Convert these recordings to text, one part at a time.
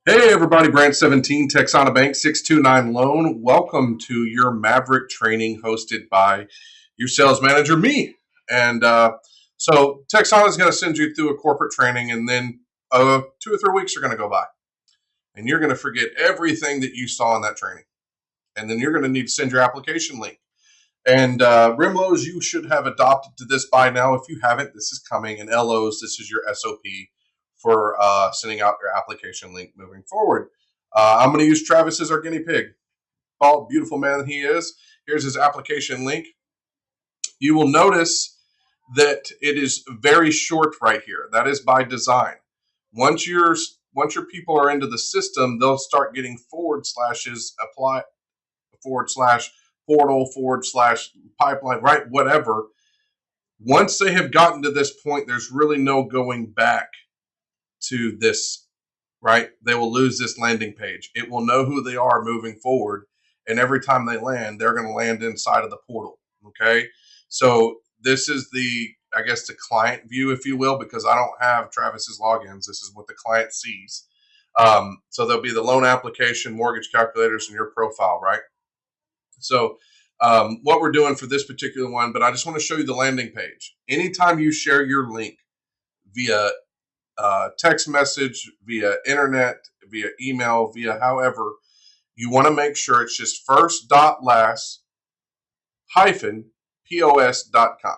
Hey everybody, Branch 17, Texana Bank 629 Loan. Welcome to your Maverick training hosted by your sales manager, me. And so Texana is going to send you through a corporate training, and then 2 or 3 weeks are going to go by. And you're going to forget everything that you saw in that training. And then you're going to need to send your application link. And REMLOs, you should have adopted to this by now. If you haven't, this is coming. And LOs, this is your SOP for sending out your application link moving forward. I'm going to use Travis as our guinea pig. Paul, beautiful man he is. Here's his application link. You will notice that it is very short right here. That is by design. Once your people are into the system, they'll start getting forward slashes apply forward slash portal forward slash pipeline, right? Whatever. Once they have gotten to this point, there's really no going back to this, right? They will lose this landing page. It will know who they are moving forward. And every time they land, they're going to land inside of the portal. Okay. So this is I guess, the client view, if you will, because I don't have Travis's logins. This is what the client sees. So there'll be the loan application, mortgage calculators, and your profile, right? So what we're doing for this particular one, but I just want to show you the landing page. Anytime you share your link via text message, via internet, via email, via however, you want to make sure it's just first dot last hyphen POS.com.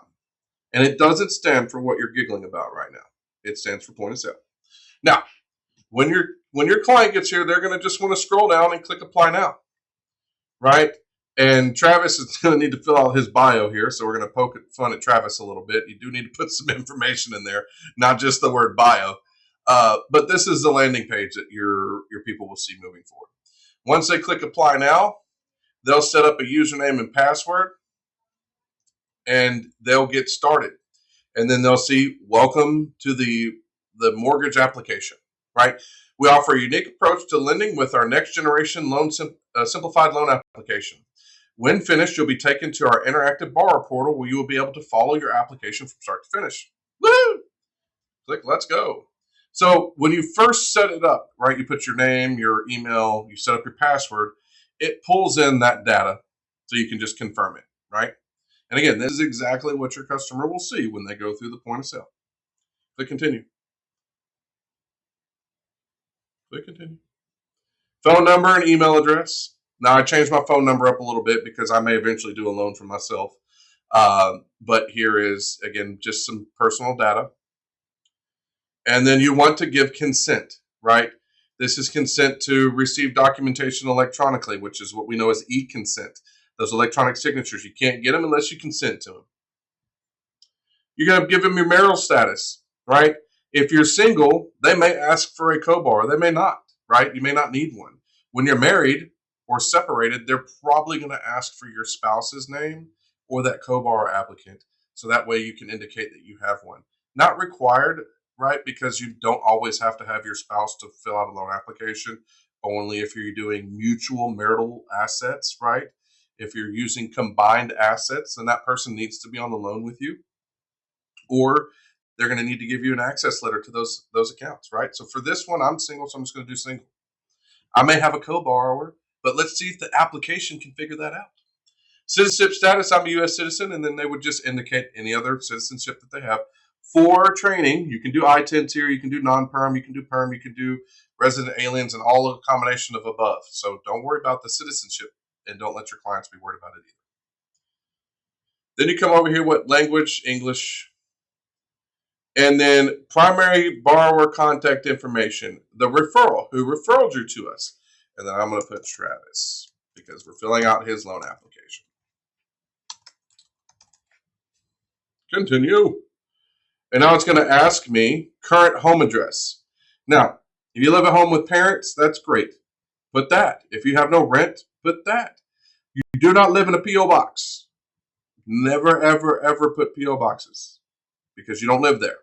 And it doesn't stand for what you're giggling about right now. It stands for point of sale. Now, when your client gets here, they're going to just want to scroll down and click apply now, right? And Travis is going to need to fill out his bio here, so we're going to poke fun at Travis a little bit. You do need to put some information in there, not just the word bio. But this is the landing page that your people will see moving forward. Once they click apply now, they'll set up a username and password, and they'll get started. And then they'll see welcome to the mortgage application, right? We offer a unique approach to lending with our next generation simplified loan application. When finished, you'll be taken to our interactive borrower portal where you will be able to follow your application from start to finish. Woo! Click let's go. So when you first set it up, right, you put your name, your email, you set up your password, it pulls in that data so you can just confirm it, right? And again, this is exactly what your customer will see when they go through the point of sale. Click continue. Click continue. Phone number and email address. Now, I changed my phone number up a little bit because I may eventually do a loan for myself. But here is, again, just some personal data. And then you want to give consent, right? This is consent to receive documentation electronically, which is what we know as e-consent. Those electronic signatures, you can't get them unless you consent to them. You're going to give them your marital status, right? If you're single, they may ask for a co-borrower. They may not, right? You may not need one. When you're married or separated, they're probably going to ask for your spouse's name or that co-borrower applicant. So that way you can indicate that you have one. Not required, right? Because you don't always have to have your spouse to fill out a loan application, only if you're doing mutual marital assets, right? If you're using combined assets, then that person needs to be on the loan with you. Or they're going to need to give you an access letter to those accounts, right? So for this one, I'm single, so I'm just going to do single. I may have a co-borrower, but let's see if the application can figure that out. Citizenship status, I'm a U.S. citizen, and then they would just indicate any other citizenship that they have. For training, you can do I-10s here, you can do non-perm, you can do perm, you can do resident aliens, and all of a combination of above. So don't worry about the citizenship, and don't let your clients be worried about it either. Then you come over here, what language? English. And then primary borrower contact information, the referral, who referred you to us. And then I'm going to put Travis because we're filling out his loan application. Continue. And now it's going to ask me current home address. Now, if you live at home with parents, that's great. Put that. If you have no rent, put that. You do not live in a P.O. box. Never, ever, ever put P.O. boxes because you don't live there.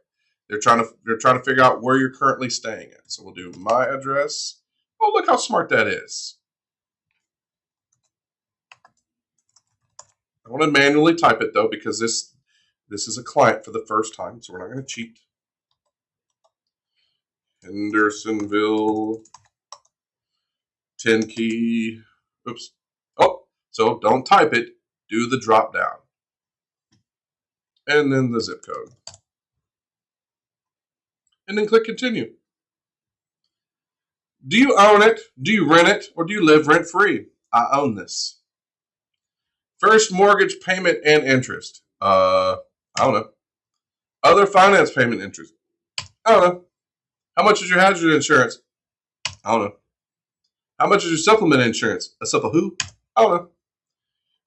They're trying to figure out where you're currently staying at. So we'll do my address. Oh, look how smart that is. I want to manually type it though because this is a client for the first time, so we're not going to cheat. Hendersonville, 10 key. Oops. Oh, so don't type it. Do the drop down. And then the zip code. And then click continue. Do you own it? Do you rent it? Or do you live rent free? I own this. First mortgage payment and interest. I don't know. Other finance payment interest. I don't know. How much is your hazard insurance? I don't know. How much is your supplement insurance? A supple who? I don't know.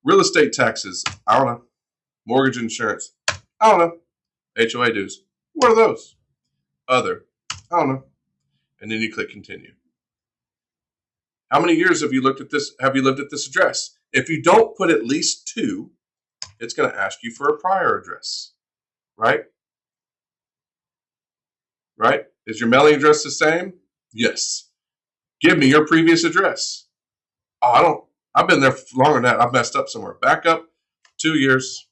Real estate taxes? I don't know. Mortgage insurance? I don't know. HOA dues? What are those? Other? I don't know. And then you click continue. How many years have you lived at this address? If you don't put at least 2, it's going to ask you for a prior address, right? Right? Is your mailing address the same? Yes. Give me your previous address. Oh, I've been there longer than that. I've messed up somewhere. Back up 2 years.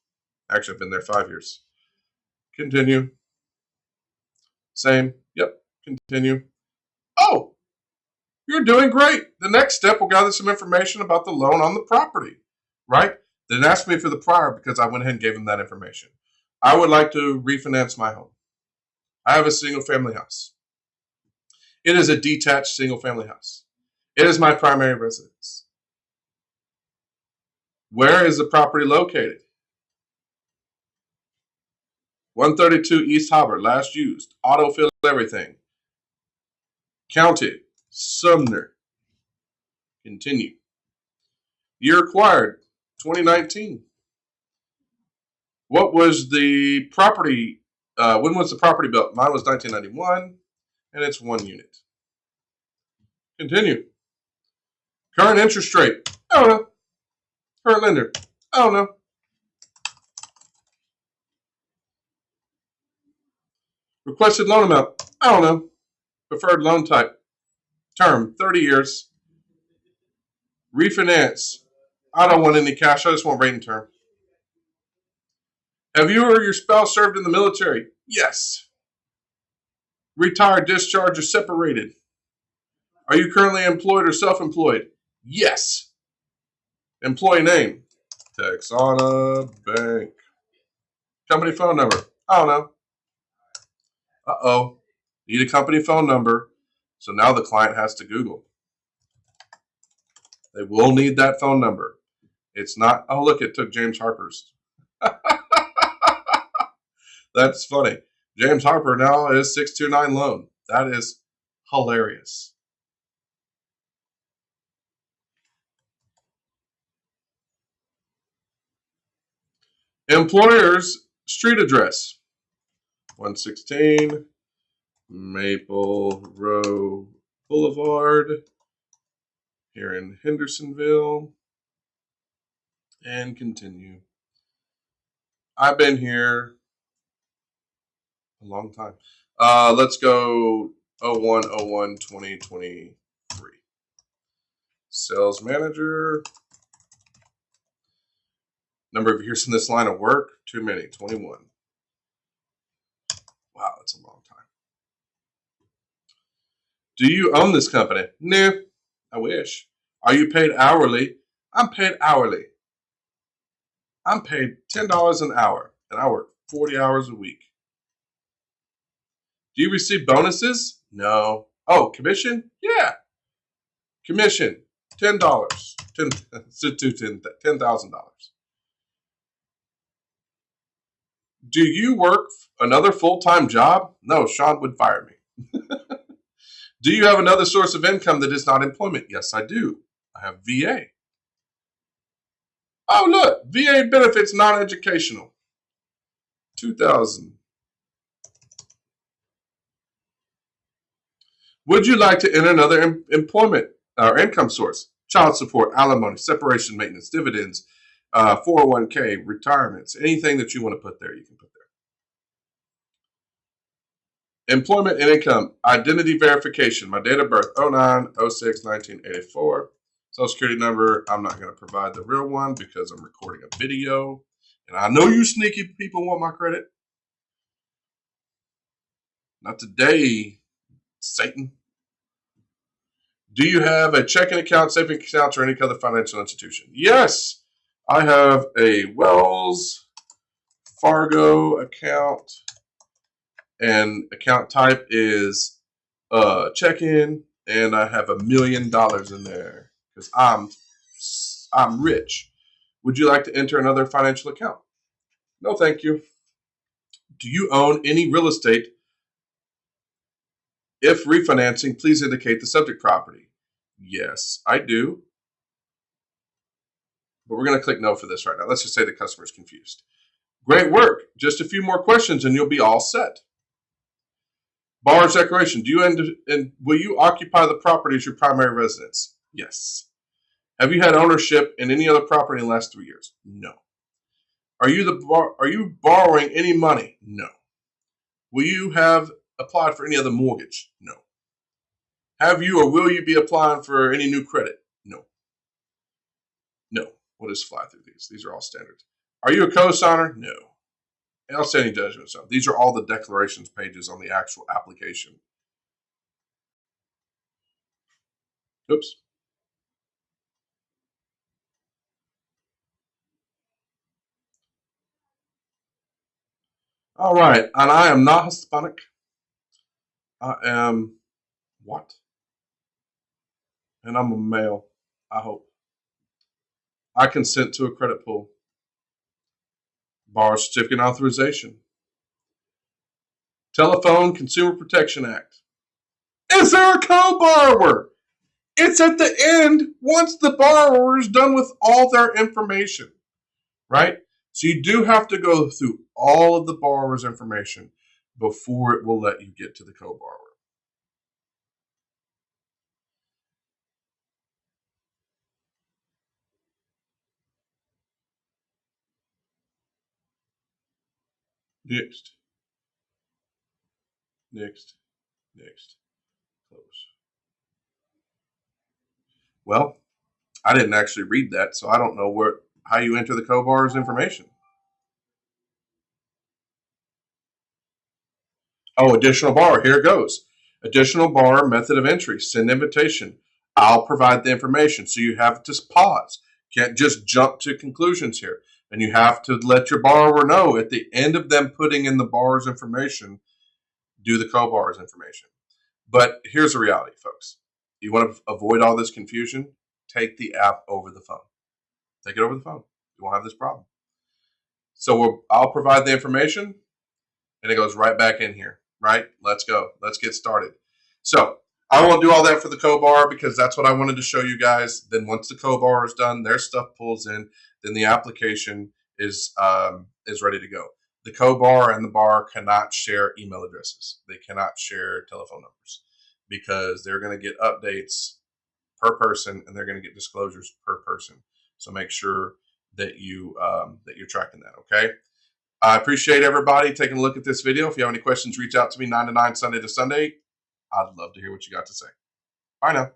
Actually, I've been there 5 years. Continue. Same. Yep. Continue. Oh, you're doing great. The next step will gather some information about the loan on the property, right? They didn't ask me for the prior because I went ahead and gave them that information. I would like to refinance my home. I have a single family house. It is a detached single family house. It is my primary residence. Where is the property located? 132 East Hobart, last used. Autofill everything. County, Sumner. Continue. Year acquired, 2019. What was the property, when was the property built? Mine was 1991, and it's 1 unit. Continue. Current interest rate, I don't know. Current lender, I don't know. Requested loan amount, I don't know. Preferred loan type, term, 30 years. Refinance, I don't want any cash, I just want rate and term. Have you or your spouse served in the military? Yes. Retired, discharged, or separated? Are you currently employed or self-employed? Yes. Employee name? Texana Bank. Company phone number? I don't know. Uh-oh. Need a company phone number. So now the client has to Google. They will need that phone number. It's not, oh, look, it took James Harper's. That's funny. James Harper now is 629 loan. That is hilarious. Employer's street address. 116 Maple Row Boulevard here in Hendersonville. And continue. I've been here a long time. Let's go 01/01/2023. Sales manager. Number of years in this line of work, too many, 21. Wow, that's a long time. Do you own this company? Nah, I wish. Are you paid hourly? I'm paid hourly. I'm paid $10 an hour, and I work 40 hours a week. Do you receive bonuses? No. Oh, commission? Yeah. Commission, $10. $10,000. Do you work another full-time job? No, Sean would fire me. Do you have another source of income that is not employment? Yes, I do. I have VA. Oh, look, VA benefits non-educational. 2,000. Would you like to enter another employment or income source? Child support, alimony, separation maintenance, dividends, 401k, retirements, anything that you want to put there, you can put there. Employment and income, identity verification. My date of birth, 09/06/1984. Social security number, I'm not going to provide the real one because I'm recording a video. And I know you sneaky people want my credit. Not today, Satan. Do you have a checking account, savings account, or any other financial institution? Yes, I have a Wells Fargo account, and account type is check-in, and I have $1 million in there because I'm rich. Would you like to enter another financial account? No, thank you. Do you own any real estate? If refinancing, please indicate the subject property. Yes, I do. But we're going to click no for this right now. Let's just say the customer is confused. Great work. Just a few more questions and you'll be all set. Borrower's declaration. Do you will you occupy the property as your primary residence? Yes. Have you had ownership in any other property in the last 3 years? No. Are you borrowing any money? No. Will you have applied for any other mortgage? No. Have you or will you be applying for any new credit? No. No. We'll just fly through these. These are all standards. Are you a co-signer? No. Outstanding judgment. So these are all the declarations pages on the actual application. Oops. All right. And I am not Hispanic. I am what? And I'm a male, I hope. I consent to a credit pull. Borrower certificate authorization. Telephone Consumer Protection Act. Is there a co-borrower? It's at the end once the borrower is done with all their information, right? So you do have to go through all of the borrower's information before it will let you get to the co-borrower. Next, next, next, close. Well, I didn't actually read that, so I don't know how you enter the co-borrower's information. Oh, additional borrower. Here it goes. Additional borrower method of entry. Send invitation. I'll provide the information. So you have to pause. Can't just jump to conclusions here. And you have to let your borrower know at the end of them putting in the borrower's information, do the co-borrower's information. But here's the reality, folks. You want to avoid all this confusion? Take the app over the phone. Take it over the phone. You won't have this problem. So I'll provide the information, and it goes right back in here, right? Let's go. Let's get started. So I won't do all that for the co-bar because that's what I wanted to show you guys. Then once the co-bar is done, their stuff pulls in, then the application is ready to go. The co-bar and the bar cannot share email addresses. They cannot share telephone numbers because they're going to get updates per person and they're going to get disclosures per person. So make sure that you're tracking that. Okay. I appreciate everybody taking a look at this video. If you have any questions, reach out to me 9 to 9 Sunday to Sunday. I'd love to hear what you got to say. Bye now.